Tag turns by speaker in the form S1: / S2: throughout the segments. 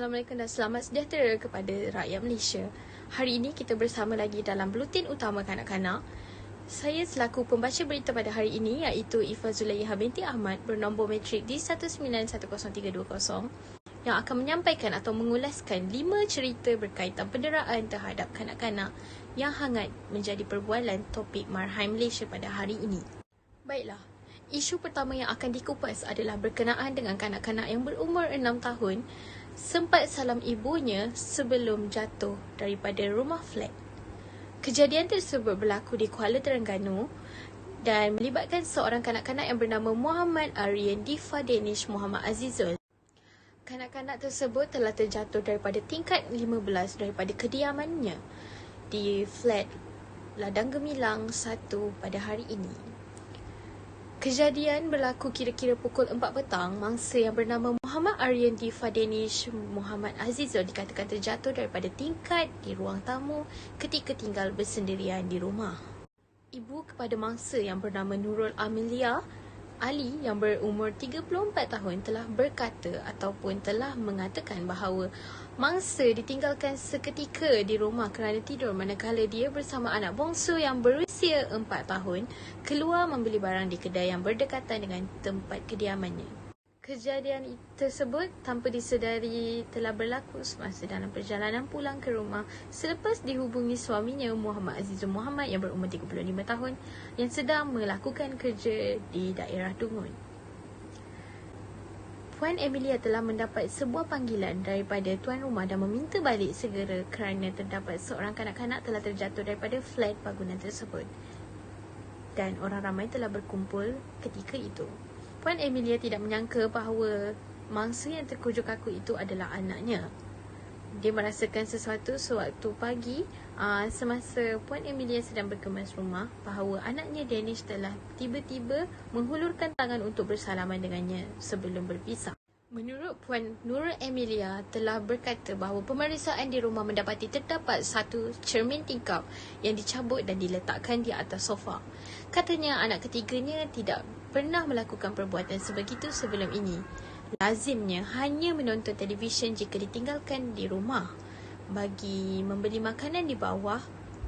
S1: Assalamualaikum dan selamat sejahtera kepada rakyat Malaysia. Hari ini kita bersama lagi dalam Buletin Utama Kanak-Kanak. Saya selaku pembaca berita pada hari ini iaitu Ifa Zulaiha binti Ahmad bernombor matrik D1910320 yang akan menyampaikan atau mengulaskan 5 cerita berkaitan penderaan terhadap kanak-kanak yang hangat menjadi perbualan topik Marhain Malaysia pada hari ini. Baiklah, isu pertama yang akan dikupas adalah berkenaan dengan kanak-kanak yang berumur 6 tahun sempat salam ibunya sebelum jatuh daripada rumah flat. Kejadian tersebut berlaku di Kuala Terengganu dan melibatkan seorang kanak-kanak yang bernama Muhammad Aryan Difa Danish Muhammad Azizul. Kanak-kanak tersebut telah terjatuh daripada tingkat 15 daripada kediamannya di flat Ladang Gemilang 1 pada hari ini. Kejadian berlaku kira-kira pukul 4 petang. Mangsa yang bernama Muhammad Aryan Difa Danish Muhammad Azizul dikatakan terjatuh daripada tingkat di ruang tamu ketika tinggal bersendirian di rumah. Ibu kepada mangsa yang bernama Nurul Amelia Ali yang berumur 34 tahun telah berkata ataupun telah mengatakan bahawa mangsa ditinggalkan seketika di rumah kerana tidur manakala dia bersama anak bongsu yang berusia 4 tahun keluar membeli barang di kedai yang berdekatan dengan tempat kediamannya. Kejadian tersebut tanpa disedari telah berlaku semasa dalam perjalanan pulang ke rumah selepas dihubungi suaminya Muhammad Azizul Muhammad yang berumur 35 tahun yang sedang melakukan kerja di daerah Dungun. Puan Emilia telah mendapat sebuah panggilan daripada tuan rumah dan meminta balik segera kerana terdapat seorang kanak-kanak telah terjatuh daripada flat bangunan tersebut dan orang ramai telah berkumpul ketika itu. Puan Emilia tidak menyangka bahawa mangsa yang terkujuk kaku itu adalah anaknya. Dia merasakan sesuatu sewaktu pagi semasa Puan Emilia sedang berkemas rumah bahawa anaknya Danish telah tiba-tiba menghulurkan tangan untuk bersalaman dengannya sebelum berpisah. Menurut Puan Nur Emilia telah berkata bahawa pemeriksaan di rumah mendapati terdapat satu cermin tingkap yang dicabut dan diletakkan di atas sofa. Katanya anak ketiganya tidak pernah melakukan perbuatan sebegitu sebelum ini. Lazimnya hanya menonton televisyen jika ditinggalkan di rumah bagi membeli makanan di bawah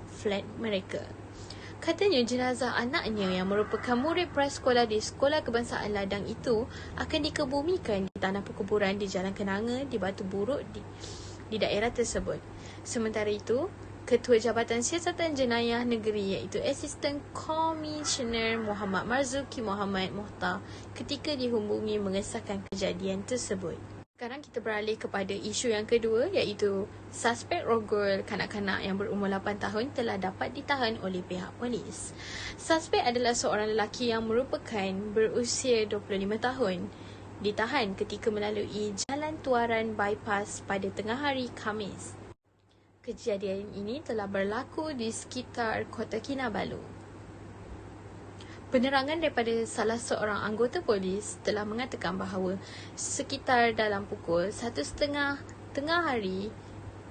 S1: flat mereka. Katanya jenazah anaknya yang merupakan murid prasekolah di Sekolah Kebangsaan Ladang itu akan dikebumikan di tanah perkuburan di Jalan Kenanga di Batu Buruk di daerah tersebut. Sementara itu, Ketua Jabatan Siasatan Jenayah Negeri iaitu Asisten Komisioner Muhammad Marzuki Muhammad Mohtar ketika dihubungi mengesahkan kejadian tersebut. Sekarang kita beralih kepada isu yang kedua iaitu suspek rogol kanak-kanak yang berumur 8 tahun telah dapat ditahan oleh pihak polis. Suspek adalah seorang lelaki yang merupakan berusia 25 tahun. Ditahan ketika melalui jalan tuaran bypass pada tengah hari Khamis. Kejadian ini telah berlaku di sekitar Kota Kinabalu. Penerangan daripada salah seorang anggota polis telah mengatakan bahawa sekitar dalam pukul 1:30 tengah hari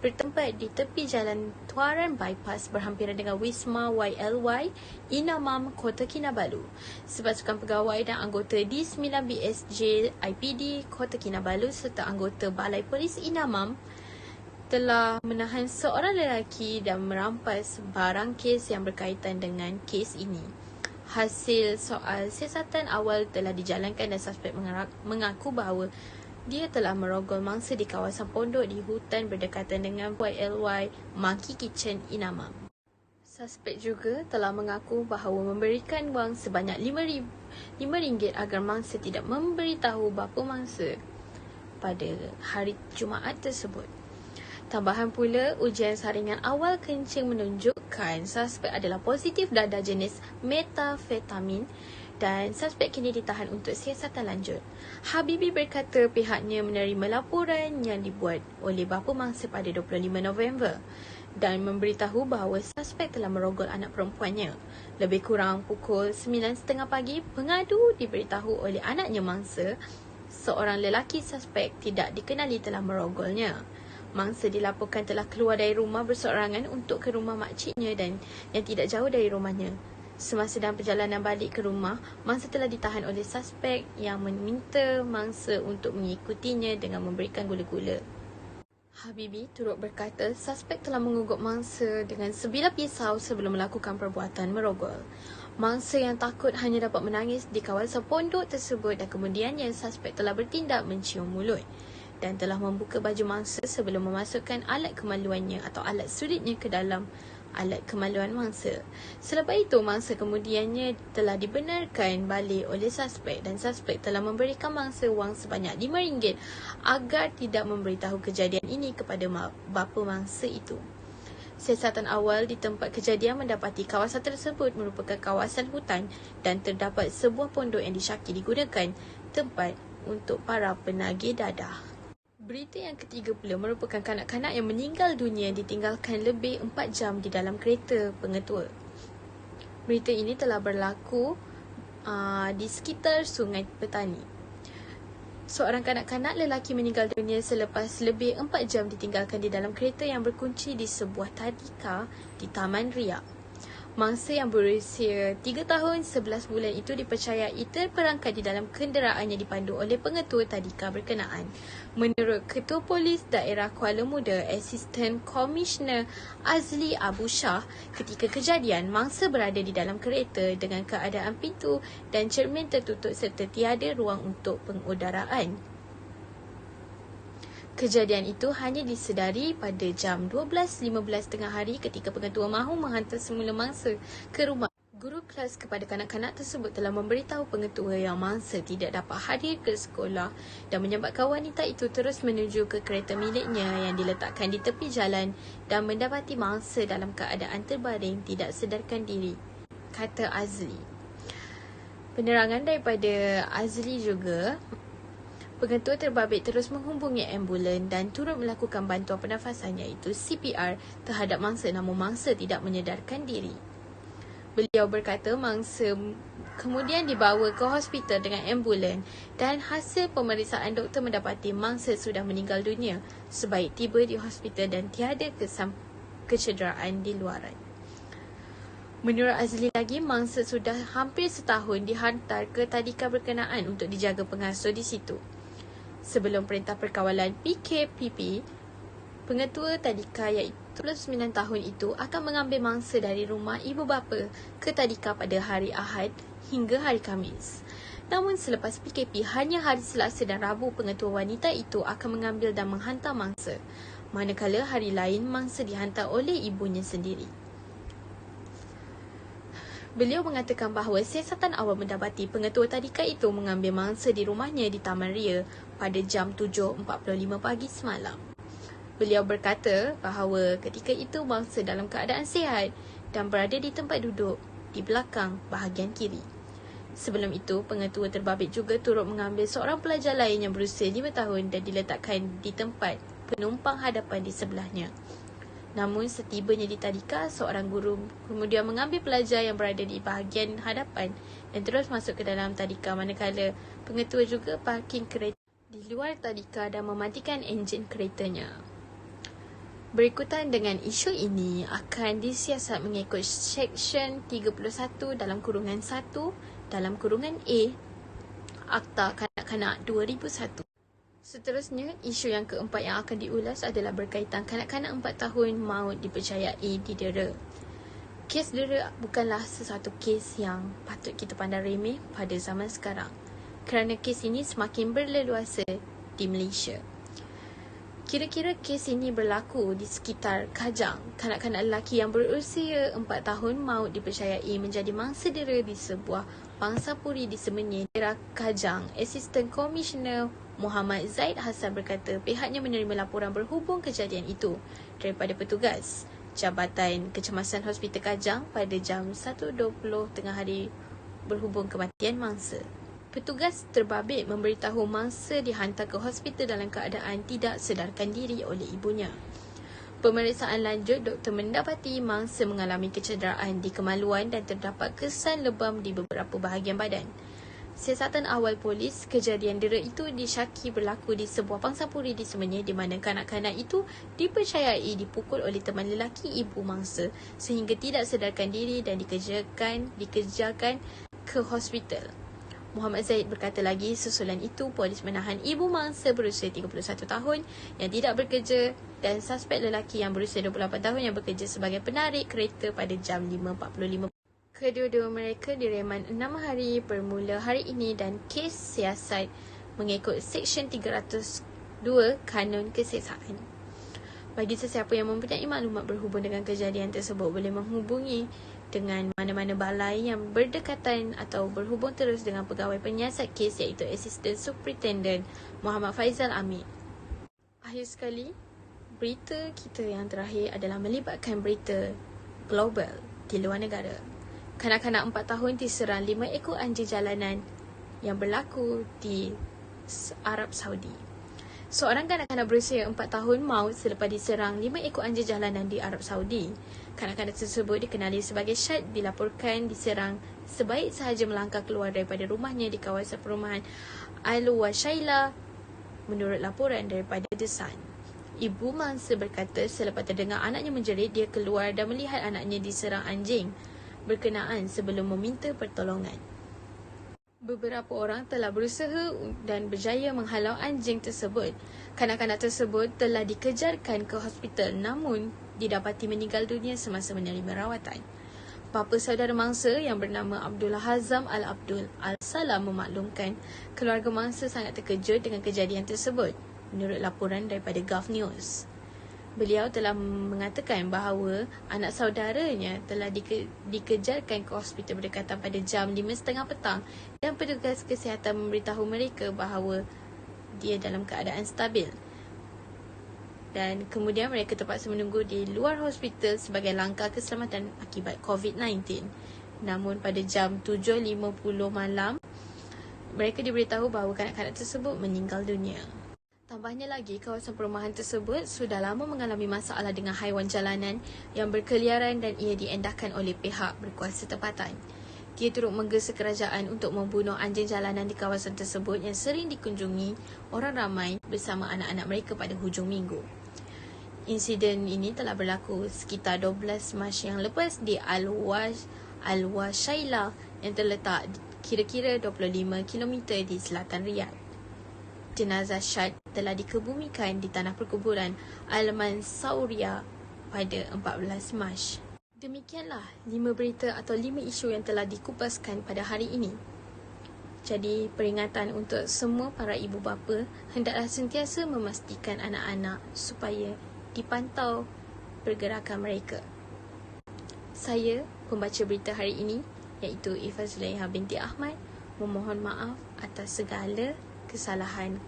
S1: bertempat di tepi jalan tuaran bypass berhampiran dengan Wisma YLY Inamam Kota Kinabalu. Sepasukan pegawai dan anggota D9BSJ IPD Kota Kinabalu serta anggota Balai Polis Inamam telah menahan seorang lelaki dan merampas barang kes yang berkaitan dengan kes ini. Hasil soal siasatan awal telah dijalankan dan suspek mengaku bahawa dia telah merogol mangsa di kawasan pondok di hutan berdekatan dengan YLY Monkey Kitchen Inamam. Suspek juga telah mengaku bahawa memberikan wang sebanyak RM5 agar mangsa tidak memberitahu bapa mangsa pada hari Jumaat tersebut. Tambahan pula, ujian saringan awal kencing menunjukkan suspek adalah positif dadah jenis metafetamin dan suspek kini ditahan untuk siasatan lanjut. Habibie berkata pihaknya menerima laporan yang dibuat oleh bapa mangsa pada 25 November dan memberitahu bahawa suspek telah merogol anak perempuannya. Lebih kurang pukul 9:30 pagi, pengadu diberitahu oleh anaknya mangsa seorang lelaki suspek tidak dikenali telah merogolnya. Mangsa dilaporkan telah keluar dari rumah berseorangan untuk ke rumah makciknya dan yang tidak jauh dari rumahnya. Semasa dalam perjalanan balik ke rumah, mangsa telah ditahan oleh suspek yang meminta mangsa untuk mengikutinya dengan memberikan gula-gula. Habibie turut berkata suspek telah mengugut mangsa dengan sebilah pisau sebelum melakukan perbuatan merogol. Mangsa yang takut hanya dapat menangis di kawasan pondok tersebut dan kemudiannya suspek telah bertindak mencium mulut dan telah membuka baju mangsa sebelum memasukkan alat kemaluannya atau alat sulitnya ke dalam alat kemaluan mangsa. Selepas itu, mangsa kemudiannya telah dibenarkan balik oleh suspek dan suspek telah memberikan mangsa wang sebanyak RM5 agar tidak memberitahu kejadian ini kepada bapa mangsa itu. Siasatan awal di tempat kejadian mendapati kawasan tersebut merupakan kawasan hutan dan terdapat sebuah pondok yang disyaki digunakan tempat untuk para penagih dadah. Berita yang ketiga pula merupakan kanak-kanak yang meninggal dunia ditinggalkan lebih 4 jam di dalam kereta pengetua. Berita ini telah berlaku di sekitar Sungai Petani. Seorang kanak-kanak lelaki meninggal dunia selepas lebih 4 jam ditinggalkan di dalam kereta yang berkunci di sebuah tadika di Taman Ria. Mangsa yang berusia 3 tahun 11 bulan itu dipercayai terperangkap di dalam kenderaan yang dipandu oleh pengetua tadika berkenaan. Menurut Ketua Polis Daerah Kuala Muda, Asisten Komisioner Azli Abu Shah, ketika kejadian, mangsa berada di dalam kereta dengan keadaan pintu dan cermin tertutup serta tiada ruang untuk pengudaraan. Kejadian itu hanya disedari pada jam 12.15 tengah hari ketika pengetua mahu menghantar semula mangsa ke rumah. Guru kelas kepada kanak-kanak tersebut telah memberitahu pengetua yang mangsa tidak dapat hadir ke sekolah dan menyebabkan wanita itu terus menuju ke kereta miliknya yang diletakkan di tepi jalan dan mendapati mangsa dalam keadaan terbaring tidak sedarkan diri, kata Azli. Penerangan daripada Azli juga, pengetua terbabit terus menghubungi ambulan dan turut melakukan bantuan pernafasan iaitu CPR terhadap mangsa namun mangsa tidak menyedarkan diri. Beliau berkata mangsa kemudian dibawa ke hospital dengan ambulan dan hasil pemeriksaan doktor mendapati mangsa sudah meninggal dunia sebaik tiba di hospital dan tiada kecederaan di luaran. Menurut Azli lagi, mangsa sudah hampir setahun dihantar ke tadika berkenaan untuk dijaga pengasuh di situ. Sebelum Perintah Perkawalan PKPP, pengetua tadika iaitu 29 tahun itu akan mengambil mangsa dari rumah ibu bapa ke tadika pada hari Ahad hingga hari Khamis. Namun selepas PKP, hanya hari Selasa dan Rabu pengetua wanita itu akan mengambil dan menghantar mangsa, manakala hari lain mangsa dihantar oleh ibunya sendiri. Beliau mengatakan bahawa siasatan awal mendapati pengetua tadika itu mengambil mangsa di rumahnya di Taman Ria pada jam 7.45 pagi semalam. Beliau berkata bahawa ketika itu mangsa dalam keadaan sihat dan berada di tempat duduk di belakang bahagian kiri. Sebelum itu, pengetua terbabit juga turut mengambil seorang pelajar lain yang berusia 5 tahun dan diletakkan di tempat penumpang hadapan di sebelahnya. Namun setibanya di tadika, seorang guru kemudian mengambil pelajar yang berada di bahagian hadapan dan terus masuk ke dalam tadika, manakala pengetua juga parking kereta di luar tadika dan mematikan enjin keretanya. Berikutan dengan isu ini akan disiasat mengikut Seksyen 31 dalam kurungan 1 dalam kurungan A Akta Kanak-Kanak 2001. Seterusnya, isu yang keempat yang akan diulas adalah berkaitan kanak-kanak 4 tahun maut dipercayai didera. Kes dera bukanlah sesuatu kes yang patut kita pandang remeh pada zaman sekarang, kerana kes ini semakin berleluasa di Malaysia. Kira-kira kes ini berlaku di sekitar Kajang. Kanak-kanak lelaki yang berusia 4 tahun maut dipercayai menjadi mangsa dera di sebuah pangsapuri di Semenyih, daerah Kajang. Asisten Komisioner Muhammad Zaid Hassan berkata pihaknya menerima laporan berhubung kejadian itu daripada petugas Jabatan Kecemasan Hospital Kajang pada jam 1.20 tengah hari berhubung kematian mangsa. Petugas terbabit memberitahu mangsa dihantar ke hospital dalam keadaan tidak sedarkan diri oleh ibunya. Pemeriksaan lanjut, doktor mendapati mangsa mengalami kecederaan di kemaluan dan terdapat kesan lebam di beberapa bahagian badan. Siasatan awal polis, kejadian dera itu disyaki berlaku di sebuah pangsapuri di Semenyih di mana kanak-kanak itu dipercayai dipukul oleh teman lelaki ibu mangsa sehingga tidak sedarkan diri dan dikejarkan ke hospital. Muhammad Zaid berkata lagi, susulan itu polis menahan ibu mangsa berusia 31 tahun yang tidak bekerja dan suspek lelaki yang berusia 28 tahun yang bekerja sebagai penarik kereta pada jam 5.45. Kedua-dua mereka direman 6 hari bermula hari ini dan kes siasat mengikut Seksyen 302 Kanun Keseksaan. Bagi sesiapa yang mempunyai maklumat berhubung dengan kejadian tersebut boleh menghubungi dengan mana-mana balai yang berdekatan atau berhubung terus dengan pegawai penyiasat kes iaitu Assistant Superintendent Muhammad Faizal Amir. Akhir sekali, berita kita yang terakhir adalah melibatkan berita global di luar negara. Kanak-kanak 4 tahun diserang 5 ekor anjing jalanan yang berlaku di Arab Saudi. Seorang kanak-kanak berusia 4 tahun maut selepas diserang 5 ekor anjing jalanan di Arab Saudi. Kanak-kanak tersebut dikenali sebagai Syad dilaporkan diserang sebaik sahaja melangkah keluar daripada rumahnya di kawasan perumahan Al-Washaila menurut laporan daripada The Sun. Ibu mangsa berkata selepas terdengar anaknya menjerit, dia keluar dan melihat anaknya diserang anjing berkenaan sebelum meminta pertolongan. Beberapa orang telah berusaha dan berjaya menghalau anjing tersebut. Kanak-kanak tersebut telah dikejarkan ke hospital namun didapati meninggal dunia semasa menerima rawatan. Bapa saudara mangsa yang bernama Abdullah Hazam Al-Abdul Al-Salam memaklumkan keluarga mangsa sangat terkejut dengan kejadian tersebut menurut laporan daripada Gulf News. Beliau telah mengatakan bahawa anak saudaranya telah dikejarkan ke hospital berdekatan pada jam 5.30 petang dan petugas kesihatan memberitahu mereka bahawa dia dalam keadaan stabil. Dan kemudian mereka terpaksa menunggu di luar hospital sebagai langkah keselamatan akibat COVID-19. Namun pada jam 7.50 malam, mereka diberitahu bahawa kanak-kanak tersebut meninggal dunia. Tambahnya lagi, kawasan perumahan tersebut sudah lama mengalami masalah dengan haiwan jalanan yang berkeliaran dan ia diendahkan oleh pihak berkuasa tempatan. Dia turut menggesa kerajaan untuk membunuh anjing jalanan di kawasan tersebut yang sering dikunjungi orang ramai bersama anak-anak mereka pada hujung minggu. Insiden ini telah berlaku sekitar 12 Mac yang lepas di Al-Washaila yang terletak kira-kira 25 km di selatan Riyadh. Jenazah Syad telah dikebumikan di tanah perkuburan Al-Mansauria pada 14 Mac. Demikianlah 5 berita atau 5 isu yang telah dikupaskan pada hari ini. Jadi peringatan untuk semua para ibu bapa, hendaklah sentiasa memastikan anak-anak supaya dipantau pergerakan mereka. Saya, pembaca berita hari ini, iaitu Ifah Zulaiha binti Ahmad, memohon maaf atas segala kesalahan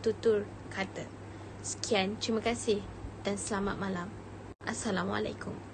S1: tutur kata. Sekian, terima kasih dan selamat malam. Assalamualaikum.